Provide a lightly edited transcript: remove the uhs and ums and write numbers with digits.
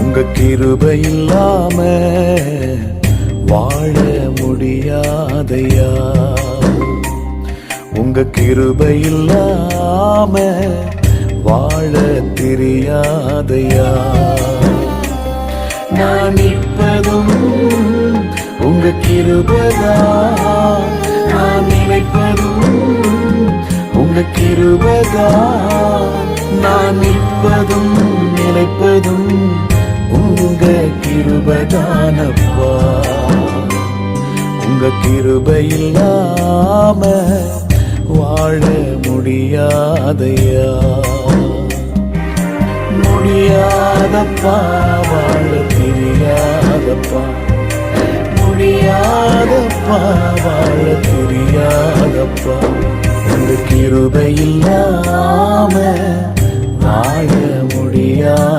உங்க கிருபை இல்லாம வாழ முடியாதையா. உங்க கிருபை இல்லாம வாழ தெரியாதையா. நான் நிற்பதும் உங்க கிருபைதான், நான் நினைப்பதும் உங்க கிருபைதான். நான் நிற்பதும் நினைப்பதும் உங்க கிருபைதானப்பா. உங்க கிருபை இல்லாம வாழ முடியாதையா. முடியாதப்பா, வாழ தெரியாதப்பா. முடியாதப்பா, வாழ தெரியாதப்பா. உங்க கிருபை இல்லாம வாழ முடியாது.